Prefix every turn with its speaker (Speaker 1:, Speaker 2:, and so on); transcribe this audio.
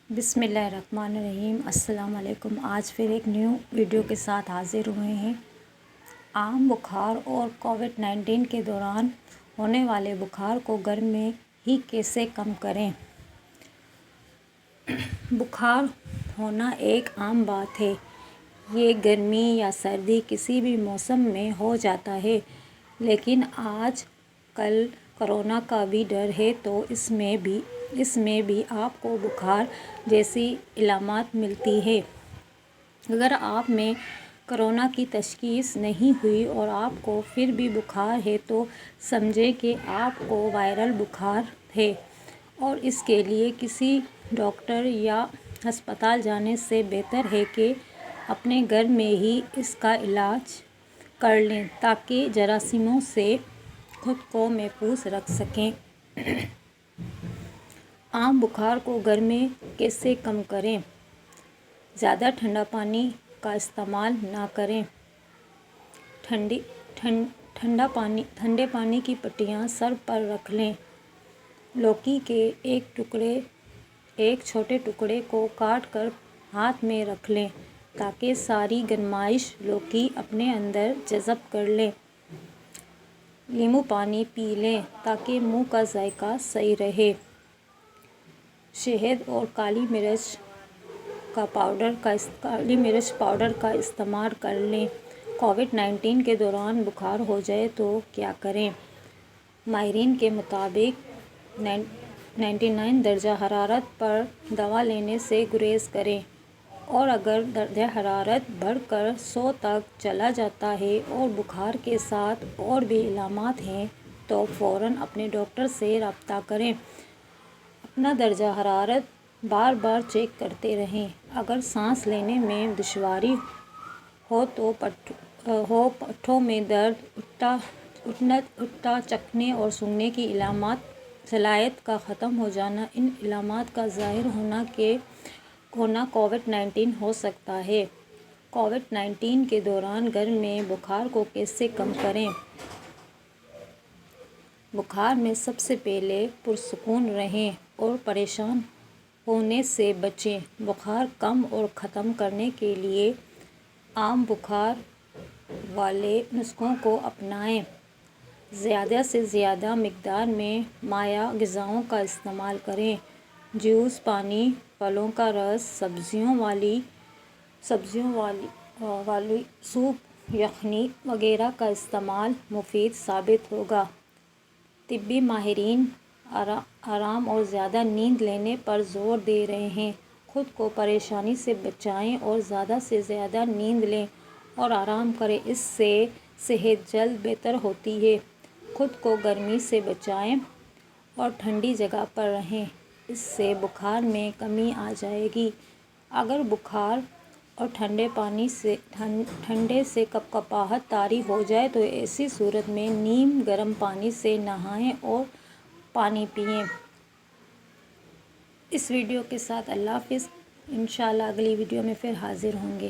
Speaker 1: بسم اللہ الرحمن الرحیم۔ السلام علیکم۔ آج پھر ایک نیو ویڈیو کے ساتھ حاضر ہوئے ہیں۔ عام بخار اور کووڈ-19 کے دوران ہونے والے بخار کو گھر میں ہی کیسے کم کریں۔ بخار ہونا ایک عام بات ہے۔ یہ گرمی یا سردی کسی بھی موسم میں ہو جاتا ہے، لیکن آج کل کورونا کا بھی ڈر ہے تو اس میں بھی آپ کو بخار جیسی علامات ملتی ہیں۔ اگر آپ میں کورونا کی تشخیص نہیں ہوئی اور آپ کو پھر بھی بخار ہے تو سمجھیں کہ آپ کو وائرل بخار ہے اور اس کے لیے کسی ڈاکٹر یا ہسپتال جانے سے بہتر ہے کہ اپنے گھر میں ہی اس کا علاج کر لیں تاکہ جراثیموں سے خود کو محفوظ رکھ سکیں۔ عام بخار کو گھر میں کیسے کم کریں۔ زیادہ ٹھنڈا پانی کا استعمال نہ کریں۔ ٹھنڈے پانی کی پٹیاں سر پر رکھ لیں۔ لوکی کے ایک چھوٹے ٹکڑے کو کاٹ کر ہاتھ میں رکھ لیں تاکہ ساری گرمائش لوکی اپنے اندر جذب کر لے۔ لیموں پانی پی لیں تاکہ منہ کا ذائقہ صحیح رہے۔ شہد اور کالی مرچ پاؤڈر کا استعمال کر لیں۔ کووڈ-19 کے دوران بخار ہو جائے تو کیا کریں۔ ماہرین کے مطابق 99 درجہ حرارت پر دوا لینے سے گریز کریں اور اگر درجہ حرارت بڑھ کر 100 تک چلا جاتا ہے اور بخار کے ساتھ اور بھی علامات ہیں تو فوراً اپنے ڈاکٹر سے رابطہ کریں۔ اپنا درجہ حرارت بار بار چیک کرتے رہیں۔ اگر سانس لینے میں دشواری ہو تو پٹھوں میں درد، الٹا چکھنے اور سونگھنے کی صلاحیت کا ختم ہو جانا ان علامات کا ظاہر ہونا کووڈ-19 ہو سکتا ہے۔ کووڈ-19 کے دوران گھر میں بخار کو کیسے کم کریں۔ بخار میں سب سے پہلے پرسکون رہیں اور پریشان ہونے سے بچیں۔ بخار کم اور ختم کرنے کے لیے عام بخار والے نسخوں کو اپنائیں۔ زیادہ سے زیادہ مقدار میں مائع غذاؤں کا استعمال کریں۔ جوس، پانی، پھلوں کا رس، سبزیوں والی سوپ، یخنی وغیرہ کا استعمال مفید ثابت ہوگا۔ طبی ماہرین آرام اور زیادہ نیند لینے پر زور دے رہے ہیں۔ خود کو پریشانی سے بچائیں اور زیادہ سے زیادہ نیند لیں اور آرام کریں، اس سے صحت جلد بہتر ہوتی ہے۔ خود کو گرمی سے بچائیں اور ٹھنڈی جگہ پر رہیں، اس سے بخار میں کمی آ جائے گی۔ اگر بخار اور ٹھنڈے سے کپکپاہٹ طاری ہو جائے تو ایسی صورت میں نیم گرم پانی سے نہائیں اور پانی پئیں۔ اس ویڈیو کے ساتھ اللہ حافظ۔ انشاءاللہ اگلی ویڈیو میں پھر حاضر ہوں گے۔